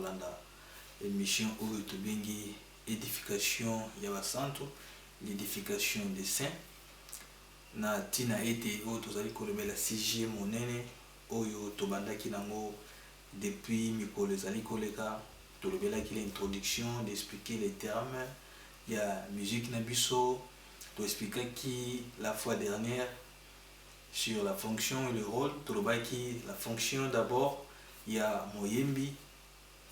kolanda émission oyo tobengi édification ya basantu, l'édification des saints. Na tina ete oyo tozali kolobela sujet monene oyo tobandaki nango depuis mikolo ezali koleka, tolobelaki l'introduction, d'expliquer les termes ya musique na biso, toexplikaki la fois dernière sur la fonction et le rôle, tolobaki la fonction d'abord ya moyembi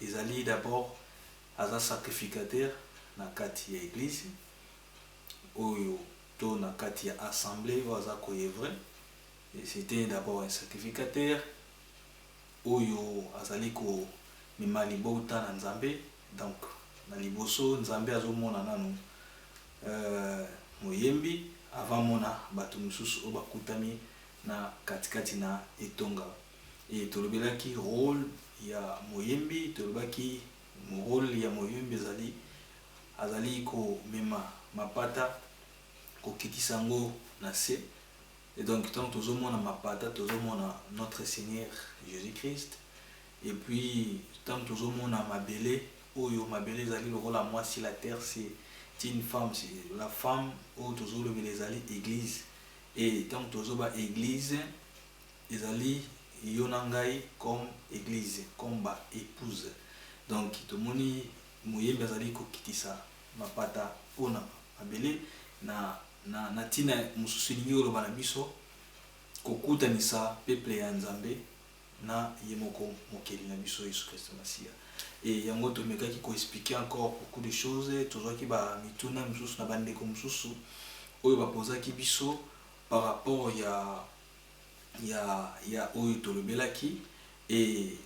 ezali d'abord aza sacrificateur na kati ya église oyo to na kati ya assemblée oyo aza koyevre, et c'était d'abord un sacrificateur oyo azali ko mema libota na nzambe. Donc na liboso nzambe azomona nanu moyembi avant mona bato mosusu oyo bakutami na katikati na etonga. Et tolobelaki rôle ya moyembi, tolobaki rôle ya moyembi azali ko mema mapata ko kitisango na se. Et donc tant tozomona mapata tozomona notre Seigneur Jésus-Christ, et puis tant tozomona mabele oyo mabele ezali le rôle à moi si la terre c'est une femme, c'est la femme oyo tozolobela ezali église, et tant tozoba église ezali yo na ngai comme église, comme ba épouse. Donc tomoni moyembi azali kokitisa mapata pona mabele na tina mosusu elingi koloba na biso kokutanisa peuple ya nzambe na ye moko mokeli na biso Yesu Christ Masia. Et yango tomekaki koexpliquer encore beaucoup de choses, tozwaki ba mituna mosusu na bandeko mosusu oyo bapozaki biso par rapport ya oyo tolobelaki, et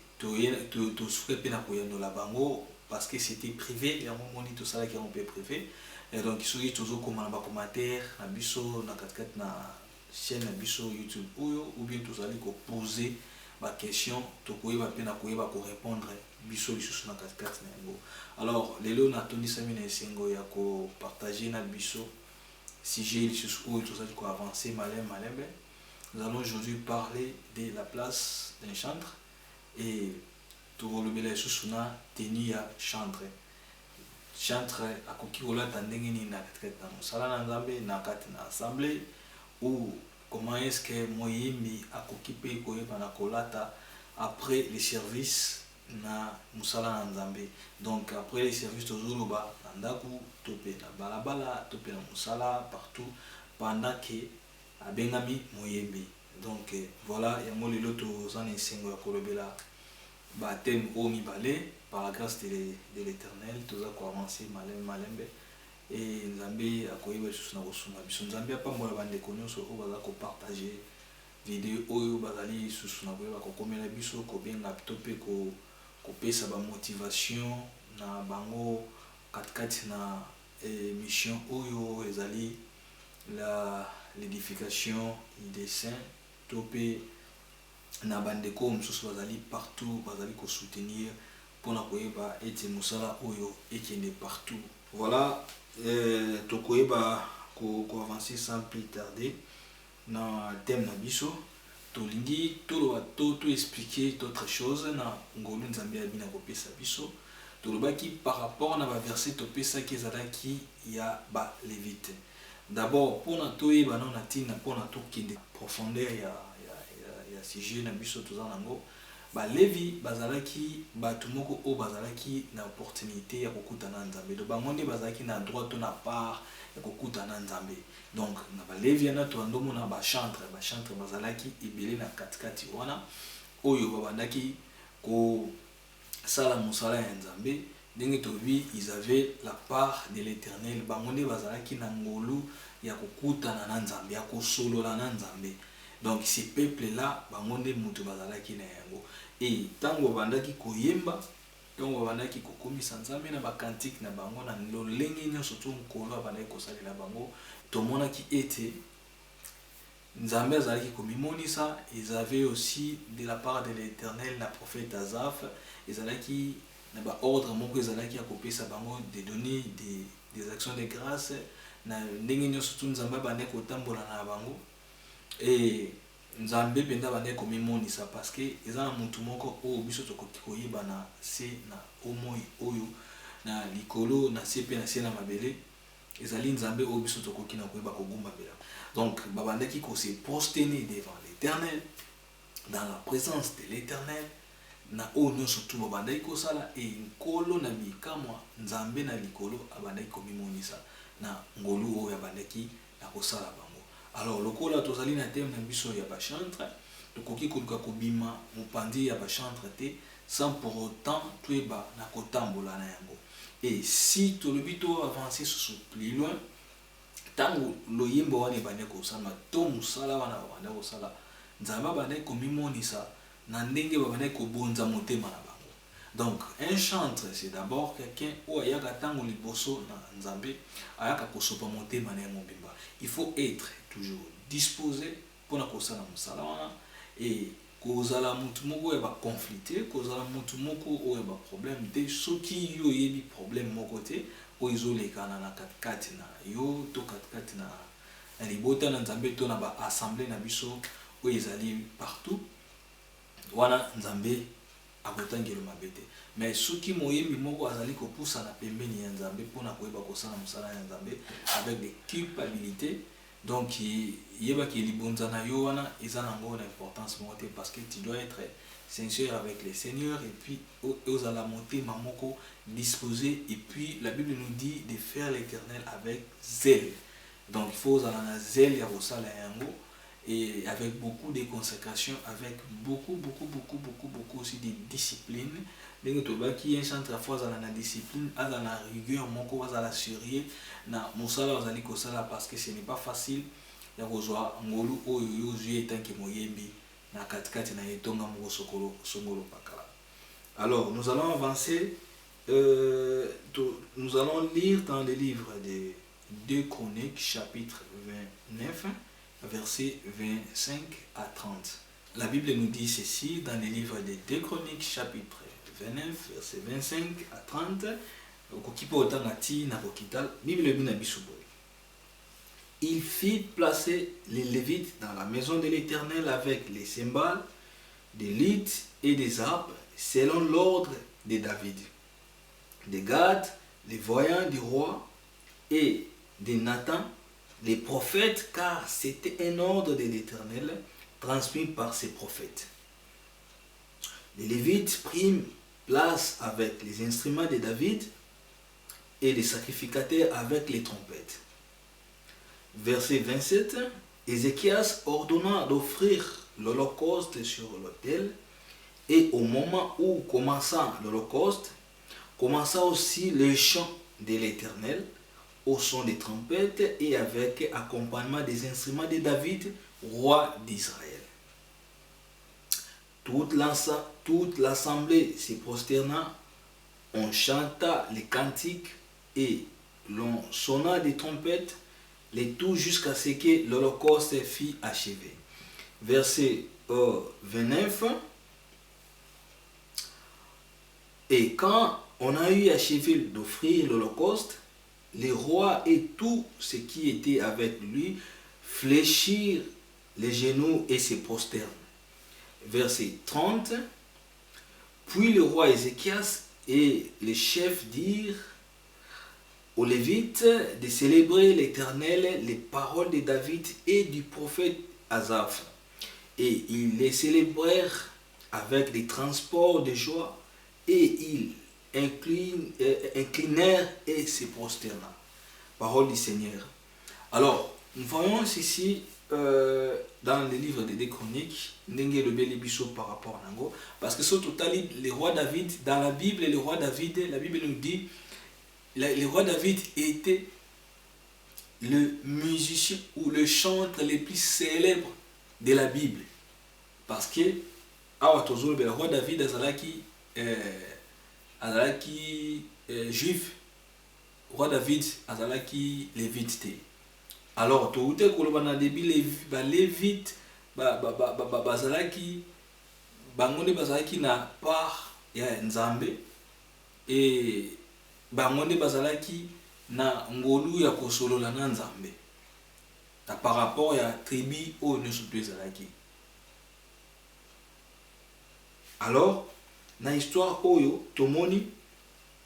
tosuke pe na koyandola bango parce que c'était privé, yango moni tosalaki yango pe privé. Et donc soki tozokoma na bacommentaire na biso na katikati na chaîne na biso YouTube oyo, ou bien tozali koposer baquestion tokoyeba mpe na koyeba korépondre biso lisusu na katikati na yango. Alors lelo natondisami na esengo ya kopartage na biso sujet lisusu oyo tozali koavancer malembe. Nous allons aujourd'hui parler de la place d'un chantre, et tokolobela lisusu na tenue ya chantre. Chantre akoki kolata ndenge nini na katikati na mosala na nzambe na kati na assemblée, ou comment est-ce que moyembi akoki pe koyeba na kolata après les services na mosala na nzambe. Donc après les services tozoloba na ndaku to pe na balabala to pe na mosala partout pendant que abengami moyembi. Donc voilà, yango lelo tozana esengo ya kolobela ba thème o mibale par la grâce de l'Éternel toza ko avancer malembe, et nzambe akoyeba lisusu na kosunga biso. Nzambe apambola bandeko nyonso oyo baza kopartage video oyo bazali lisusu na koyeba kokomela biso kobenga to pe kopesa bamotivation na bango katikati na mission oyo ezali l'édification des saints, to pe na bandeko mosusu bazali partout bazali ko soutenir pona koyeba ete mosala oyo ekende partout. Voilà, tokoyeba ko avancer sans plus tarder na thème na biso. Tolingi to expliquer d'autres choses na ngolu nzambe ya bina kopesa biso. Tolobaki par rapport na ba verset topesa ki ezalaki ya ba lévite. D'abord pona toyeba na tina pona tokende profondeur ya sujet na biso toza nango, ba levi bazalaki bato moko o bazalaki na opportunité ya kokutana na nzambe, do bango nde bazalaki na droit to na part ya kokutana na nzambe. Donc na ba levi na to ndomo na ba chantre bazalaki ebele na katikati wana oyo babandaki ko sala mosala ya nzambe ndenge tobi ils avaient la part de l'Éternel, bango nde bazalaki na ngolu ya kokutana na nzambe ya kosolola na nzambe. Donc ces peuples là bango nde mutu bazalaki na yango, et tango bandaki koyemba, tango bandaki kokomisa nzambe na bakantique na bango na lolenge nyonso to nkolo bandaki kosalela bango, tomonaki ete nzambe azalaki komimonisa. Ils avaient aussi de la part de l'Éternel na prophète Azaph, ezalaki na ba ordre moko ezalaki ya kopesa bango de donner des actions de grâce na ndenge nyonso to nzambe bandaki kotambola na bango. Et nzambe penda bande komimonisa parce que eza na mutu moko oyo biso tokoki koyeba na se na omoi oyo na likolo na se pe na se na mabele ezali nzambe oyo biso tokoki na koyeba kogumbamela. Donc babandaki ko se prosterner devant l'Éternel, dans la présence de l'Éternel na oyo nyonso tu babandaki kosala e nkolo na bikamwa nzambe na likolo abandaki komimonisa na ngolu oyo abandaki na kosala bango. Alors lokola tozali na thème na biso ya ba chantre tokoki koluka kobima mopandi ya ba chantre te sans pour autant toyeba na kotambola na yango. Et si tolobi to avancer sur plus loin tango loyembo wana ebandaki kosala to mosala wana babandaki kosala nzambe abandaki komimonisa na ndenge babandaki kobonza motema na bango. Donc un chantre c'est d'abord quelqu'un oyo ayaka tango liboso na nzambe ayaka kosopa motema na ye mobimba. Il faut être toujours disposé pour na kosala mosala wana et kozala mutu moko oyo ba conflicté, kozala mutu moko oyo ba problème te soki yo yebi problème moko te oyo ezolekana na katikati na yo to katikati na libota na nzambe to na ba assemblée na biso oyo ezali partout wana nzambe akotangelo mabe te. Mais soki moyembi moko azali kopusa na pembeni ya nzambe mpona koyeba kosala mosala ya nzambe avec des culpabilités, donc yeba ki libonza na yo wana eza nango na importance moko te parce que tu dois être sincère avec le Seigneur et puis ozala motema moko disposé et puis la Bible nous dit de faire l'Éternel avec zèle. Donc il faut ozala na zèle ya kosala yango et avec beaucoup de consécration, avec beaucoup aussi de discipline. Dès que tu vois qu'il y a un centre à fois dans la discipline, à la rigueur, moko à la sérieux, na musala aux alikosala parce que ce n'est pas facile. Ya kozwa ngolu oyo yozuye tanki moyembi na katikati na yetonga moko songolo pakala. Alors nous allons avancer. Nous allons lire dans le livre de 2 Chroniques chapitre 29. Versets 25 à 30. La Bible nous dit ceci dans le livre des 2 Chroniques chapitre 29 versets 25 à 30. Il fit placer les Lévites dans la maison de l'Éternel avec les cymbales, des luttes et des harpes selon l'ordre de David, de Gad, les voyants du roi et de Nathan, les prophètes, car c'était un ordre de l'Éternel transmis par ses prophètes. Les Lévites prirent place avec les instruments de David et les sacrificateurs avec les trompettes. Verset 27, Ézéchias ordonna d'offrir l'holocauste sur l'autel et au moment où commença l'holocauste, commença aussi le chant de l'Éternel au son des trompettes et avec accompagnement des instruments de David, roi d'Israël. Toute l'assemblée se prosterna, on chanta les cantiques et l'on sonna des trompettes, les tout jusqu'à ce que l'holocauste fût achevé. Verset 29. Et quand on a eu achevé d'offrir l'holocauste, les rois et tout ce qui était avec lui fléchirent les genoux et se prosternent. Verset 30. Puis le roi Ézéchias et les chefs dirent aux Lévites de célébrer l'Éternel les paroles de David et du prophète Asaph. Et ils les célébrèrent avec des transports de joie et ils inclinèrent et se prosternèrent. Parole du Seigneur. Alors, nous voyons ici dans le livre des Chroniques, par rapport à Nango, parce que ce total, les rois David, dans la Bible, les rois David, la Bible nous dit, le roi David était le musicien ou le chanteur le plus célèbre de la Bible. Parce que, le roi David azalaki juif, roi David azalaki lévite. Alors tout est koloba na debi ba lévite bazalaki bangonde bazalaki na part ya nzambe et bangonde bazalaki na ngolu ya kosolola na nzambe par rapport ya tribu o nyonso to ezalaki. Alors dans l'histoire oyo tomoni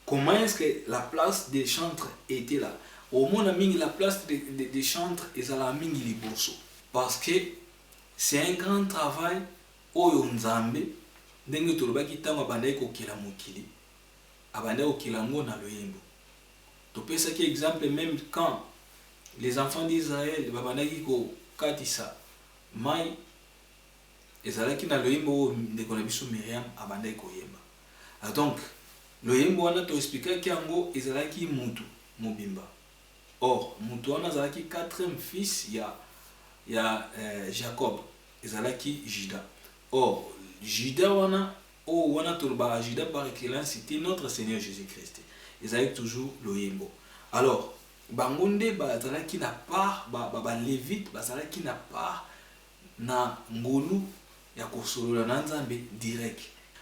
comment est-ce que la place des chantres était là. Au moins la place des chantres est à la mingi liboso parce que c'est un grand travail oyo nzambe ndenge tolobaki ntango abandaki kokela mokili abandaki kokela yango na loyembo. Topesaki exemple même quand les enfants d'Israël babandaki kokatisa mai ezalaki na loyembo oyo ndeko na biso Miriam abandaki koyemba. Donc loyembo wana toexplikaki yango ezalaki mutu mobimba. Or mutu wana azalaki 4e fils ya Jacob ezalaki Juda. Or Juda wana tolobaka Juda par excellence c'était notre Seigneur Jésus-Christ. Ezalaki toujours loyembo. Alors bango nde bazalaki na part lévite bazalaki na part na ngolu ya kosolola na Nzambe direct.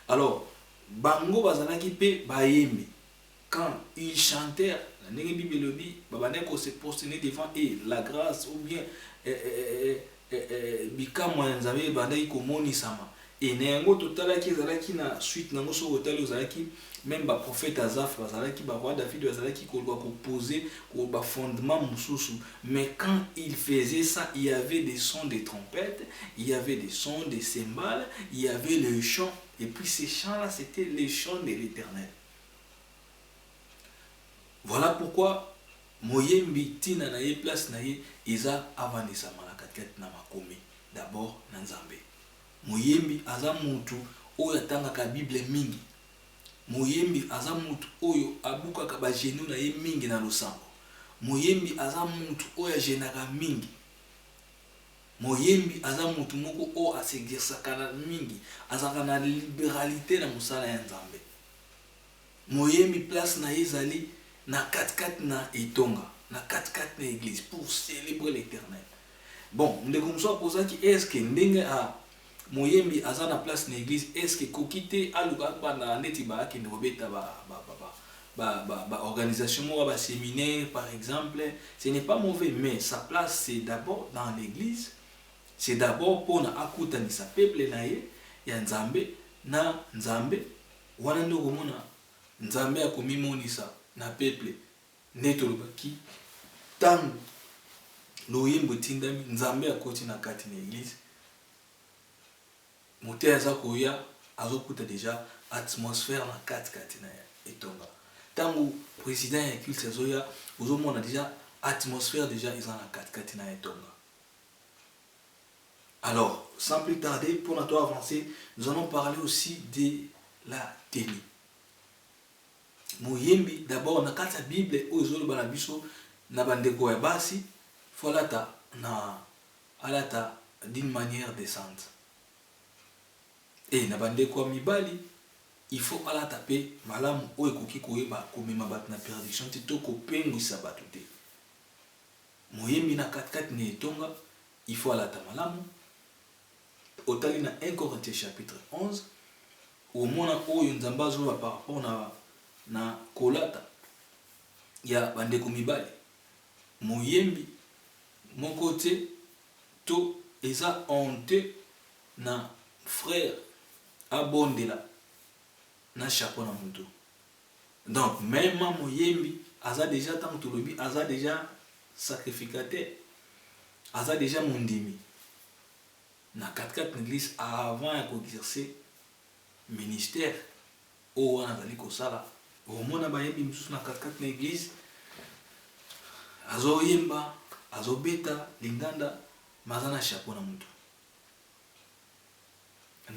Alors bango bazalaki pe bayembi quand ils chantèrent ndenge Bible lobi babandaki ko se prosterner devant la grâce ou bien bikamwa ya Nzambe bandaki komonisama et na yango totalaki ezalaki na suite nango so otali ozalaki même ba prophète Azaf bazalaki ba roi David bazalaki ko poser ko ba fondement mususu. Mais quand il faisait ça il y avait des sons de trompettes, il y avait des sons de cymbales, il y avait le chant et puis ces chants là c'était les chants de l'Éternel. Voilà pourquoi moyembi tina na ye place na ye eza avandisa malakatkati na makomi d'abord na Nzambe. Moyembi aza mutu oyo atangaka Bible mingi. Moyembi aza mutu oyo abukaka ba genou na ye mingi na losambo. Moyembi aza mutu oyo ajenaka mingi. Moyembi aza mutu moko oyo asegersaka na mingi, azaka na libéralité na mosala ya Nzambe. Moyembi place na ye ezali na 4-4 na etonga, na 4-4 na église pour célébrer l'Éternel. Bon, ndeko muso akozaki est-ce que ndenge a moyembi aza na place na église est-ce que kokite aluka bana ndeti ba ki ndobeta ba organisation mo ba séminaire par exemple, ce n'est pas mauvais mais sa place c'est d'abord dans l'église. C'est d'abord pour na akutanisa peuple na ye ya Nzambe na Nzambe wana ndo komona Nzambe akomimonisa na peuple neto lobaki tango loyembo tindami Nzambe akoti na kati na église mote aza koya azokuta déjà atmosphère na kati na etonga. Tango président ya culte azoya ozomona déjà atmosphère déjà eza na kati na etonga. Alors sans plus tarder pour notre avancer nous allons parler aussi de la tenue. Moyembi d'abord na kati ya Bible oyo ezoloba na biso na bandeko ya basi folata na alata d'une manière décente. Et na bandeko ya mibali il faut alata pe malamu oyo ekoki koyeba komema bato na perdition te to kopengwisa bato te. Moyembi na kati na etonga il faut alata malamu. Otali na 1 Corinthiens chapitre 11 au mona oyo Nzambe azoloba par rapport na kolata ya bandeko mibali. Moyembi moko te to eza honte na frère abondela na chapeau na mutu. Donc même moyembi aza déjà tant to lobi aza déjà sacrificateur, aza déjà mondimi na 4-4 l'église avant ya exercer ministère o wana zali kosala. Omona bayembi misusu na 4-4 na église azoyemba azobeta linganda maza na chapeau na mutu.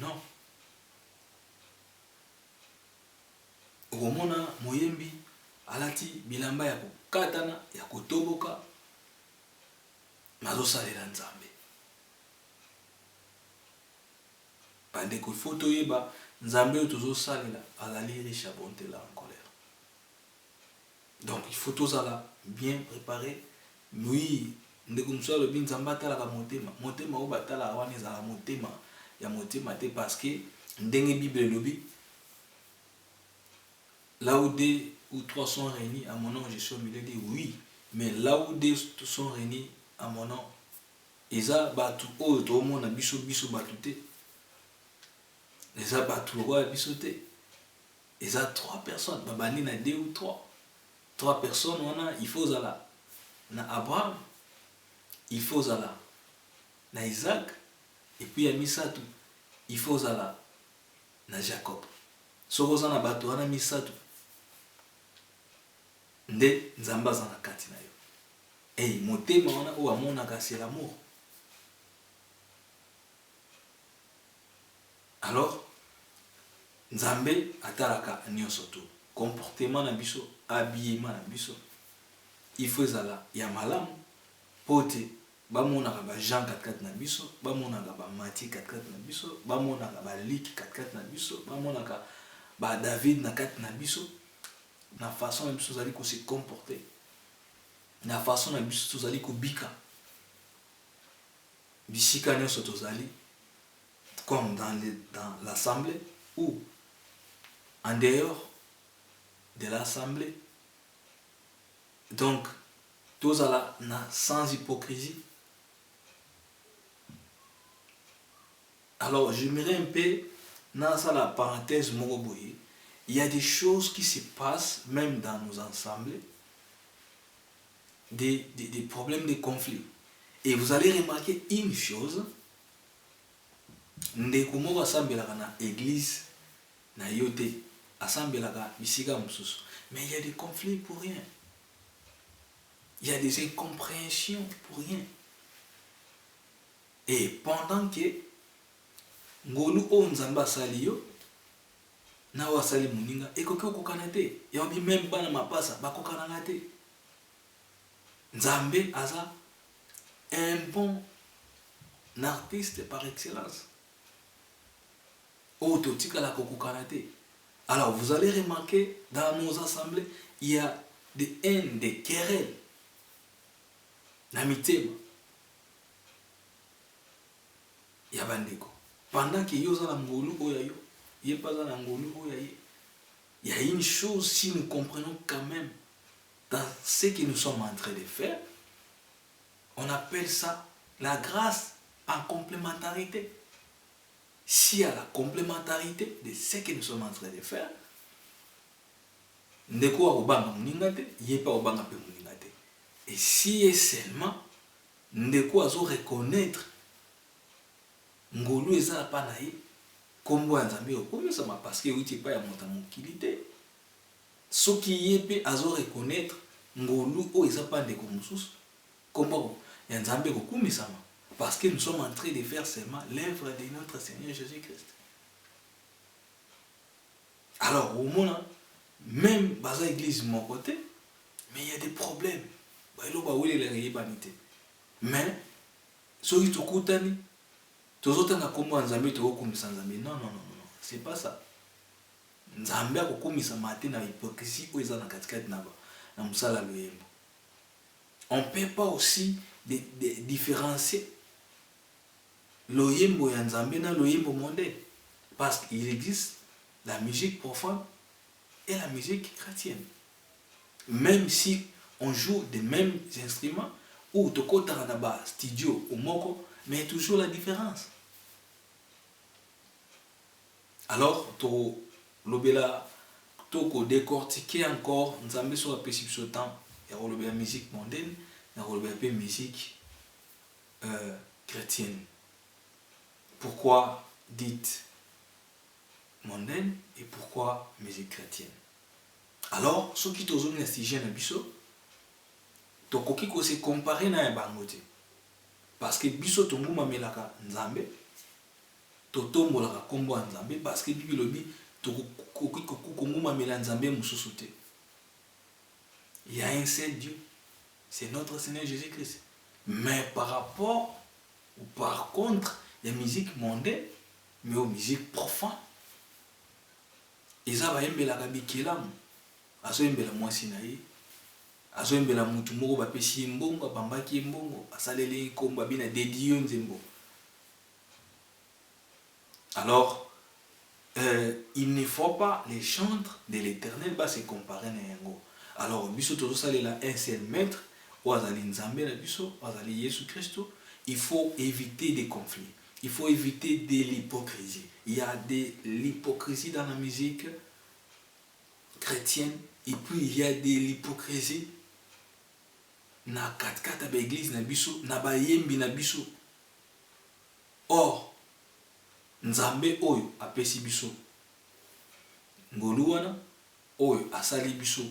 Non, omona moyembi alati bilamba ya kokatana ya kotoboka mazosalela Nzambe. Bandeko faut toyeba Nzambe oyo tozosalela azali riche à bonté là en colère. Donc il faut tozala bien préparé. Oui, ndeko muso alobi Nzambe atalaka motema oyo batala wana ezala motema ya motema te parce que ndenge Bible lobi là où 2 ou 3 sont réunis à mon nom je suis au milieu de oui, mais là où 2 sont réunis à mon nom eza batu oyo tomona biso batu te. Les abattoirs à bisoter. Ils ont 3 personnes. Babani na 2 ou 3. 3 personnes, on a, il faut Zala. Na Abraham, il faut Zala. Na Isaac, et puis il y a Misatu. Il faut Zala. Na Jacob. Sokoza na bato wana Misatu. Nde Nzamba za na kati na yo. Et motema wana o amonaka c'est l'amour. Alors, Nzambe atalaka nyonso tu. Comportement na biso, habillement na biso. Il faut zala ya malamu pote bamonaka ba Jean 4-4 na biso, bamonaka ba Matthieu 4-4 na biso, bamonaka ba Luc 4-4 na biso, bamonaka ba David na 4 na biso. Na façon na biso zali ko se comporter. Na façon na biso zali ko bika. Bisika nyonso tozali comme dans l'assemblée ou en dehors de l'assemblée. Donc, tout ça là, sans hypocrisie. Alors, j'aimerais un peu, dans ça la parenthèse, il y a des choses qui se passent même dans nos assemblées, des problèmes de conflits. Et vous allez remarquer une chose, ndeko moko asambelaka na église na yote asambelaka bisika mususu, mais il y a des conflits pour rien, il y a des incompréhensions pour rien. Et pendant que ngolu o nzamba asali yo na wasali muninga ekoki okokana te, yabi même bana mapasa bakokananga te. Nzambe aza un bon artiste par excellence. Alors vous allez remarquer dans nos assemblées, il y a des haines, des querelles. Namitema. Il y a bandeko. Pendant que yo za ngolu oyayo, yé pas za ngolu oyaye. Il y a une chose, si nous comprenons quand même dans ce que nous sommes en train de faire, on appelle ça la grâce en complémentarité. S'il y a la complémentarité de ce que nous sommes en train de faire, ndeko wa obanga muningate, yepa obanga pe muningate. Et si et seulement ndeko azo reconnaître ngolu eza pa na ye kombo ya Nzambe okomisa ma parce que uti pa ya monta mokilité. Soki yepe azo reconnaître ngolu o eza pa ndeko mususu kombo ya Nzambe okomisa ma. Parce que nous sommes en train de faire seulement l'œuvre de notre Seigneur Jésus-Christ. Alors, au moment, même dans l'église de mon côté, mais il y a des problèmes. Mais, ceux qui sont tous autres na kombo Nzambe to komisa Nzambe. Non, c'est pas ça. Nzambe a komisa matin na hypocrisie ou ils en katikati na ba na musala loyembo. On peut pas aussi différencier loyembo ya Nzambe na loyembo mondain, parce qu'il existe la musique profane et la musique chrétienne. Même si on joue des mêmes instruments ou toko taranaba studio ou moko, mais toujours la différence. Alors to lobela toko décortiquer encore Nzambe sur la perception temps et lobela musique mondaine et lobela pe musique chrétienne. Pourquoi dites mondaine et pourquoi musique chrétienne? Alors, ceux qui ont un sujet na biso, tokoki ko se comparer na bangote. Parce que biso tonguma melaka Nzambe, totombolaka kombo Nzambe parce que Bible lobi tokoki kokunguma mela Nzambe mususu te. Il y a un seul Dieu, c'est notre Seigneur Jésus-Christ. Mais par rapport ou par contre, les musiques mondaines, mais aux musiques profanes. Ils avaient un la bikelamu, aso embela mwasi na ye, aso embela mutu moko bapesi mbongo, bambaki mbongo, asaleli komba bina dédié nzembo. Alors, il ne faut pas les chantres de l'Éternel va se comparer na yango. Alors, biso tozo salela un seul maître, ou azali Nzambe na biso, azali Jésus Christ. Il faut éviter des conflits. il faut éviter de l'hypocrisie. Il y a de l'hypocrisie dans la musique chrétienne et puis il y a de l'hypocrisie na katikata ba église na biso na ba yembi na biso. Or nzambe oyo apesi biso ngolu wana oyo asali biso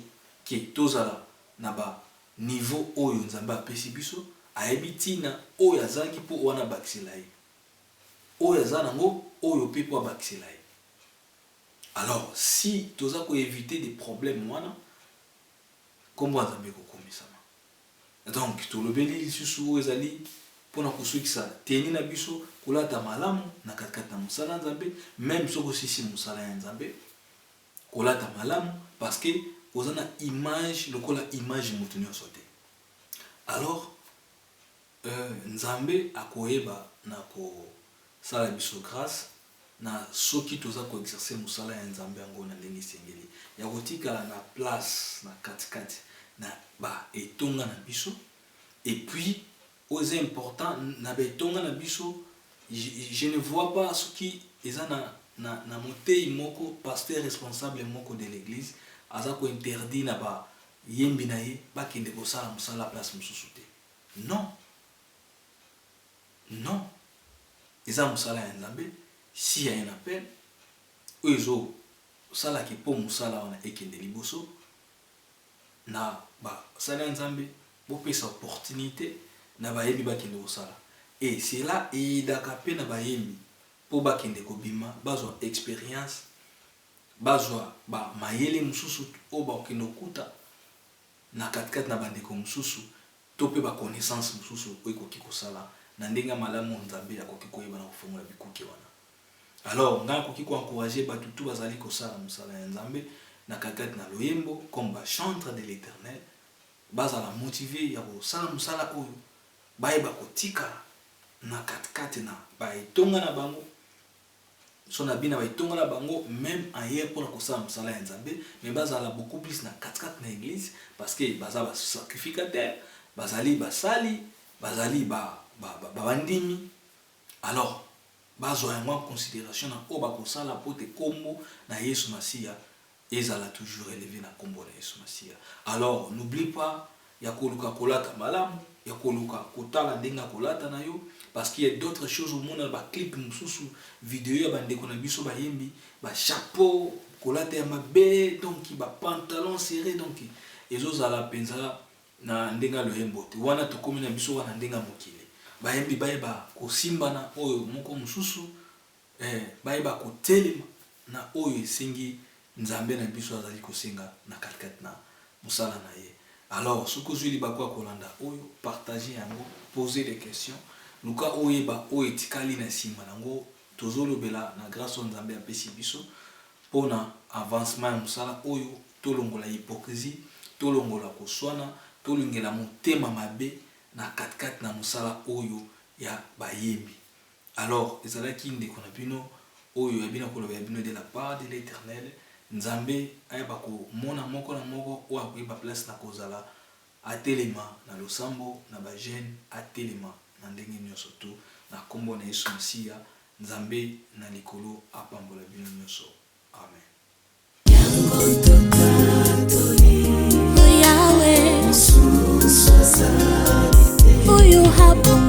ke tozala na ba niveau oyo nzambe apesi biso ayebi tina oyo azalaki po wana bakisela ye oyo aza nango oyo pe po abakisela ye. Alors si toza ko éviter des problèmes wana kombo nzambe kokomisama. Donc tolobeli lisusu oyo ezali pona kosukisa teni na biso kolata malamu na katikati na mosala nzambe, même soko sisi mosala ya nzambe kolata malamu parce que oza na image lokola image moto nyonso te. Alors nzambe akoyeba na kosala biso grâce na soki toza ko exercer mosala ya nzambe yango na ndenge esengeli ya kotikala na place na katikati na ba etonga na biso. Et puis aux important na ba etonga na biso, je ne vois pas ce qui eza na motei moko pasteur responsable moko de l'église aza ko interdit na ba yembi na ye ba kende ko sala mosala place mosusu te. Non, non, eza mosala ya nzambe. Si y a un appel oyo sala ki po mosala wana ekende liboso na ba sala ya nzambe bopesa opportunité na bayembi bakende kosala. Et c'est là eyidaka pe na bayembi po bakende kobima bazwa expérience bazwa ba mayele mosusu oyo bakende kokuta na katikati na bandeko mosusu to pe ba connaissance mosusu oyo ekoki kosala na ndenge malamu nzambe akoki koyeba na kofongola bikuke wana. Alors nga koki ko encourager bato tu bazali kosala mosala ya nzambe na katikati na loyembo comme ba chantre de l'Éternel bazala motivé ya kosala mosala oyo bayeba kotika na katikati na baetonga na bango so na bina baetonga na bango même ailleurs pour kosala mosala ya nzambe, mais bazala beaucoup plus na katikati na église parce que baza ba sacrificateur bazali basali bazali bandimi. Alors bazwa yango en considération na oyo bakosala po te kombo na Yesu Masiya ezala toujours élevé na kombo na Yesu Masiya. Alors n'oublie pas ya koluka kolata malamu ya koluka kotala ndenge kolata na yo parce qu'il y a d'autres choses au monde ba clip mususu vidéo ya bandeko na biso ba yembi ba chapeau kolata ya mabe donc ba pantalon serré donc ezozala penza na ndenga loyembo te wana tokomi na biso wana ndenga mokili bayembi bayeba kosimbana oyo moko mususu bayeba kotelema na oyo esengi nzambe na biso azali kosenga na katikati na mosala na ye. Alors ce que je dis bakwa kolanda oyo partager yango, poser des questions luka oyeba oyo etikali na sima nango tozolobela na grâce nzambe apesi biso pona avancement ya mosala oyo tolongola hypocrisie tolongola koswana tolingela motema mabe na katikati na mosala oyo ya bayembi. Alors ezalaki ndeko na bino oyo yabina koloba ya bino de la part de l'Éternel nzambe ayeba komona moko na moko oyo akoyeba place na kozala atelema na losambo na ba jeune atelema na ndenge nyonso to na kombo na Yesu Masiya nzambe na likolo apambola bino nyonso. Amen. Who you have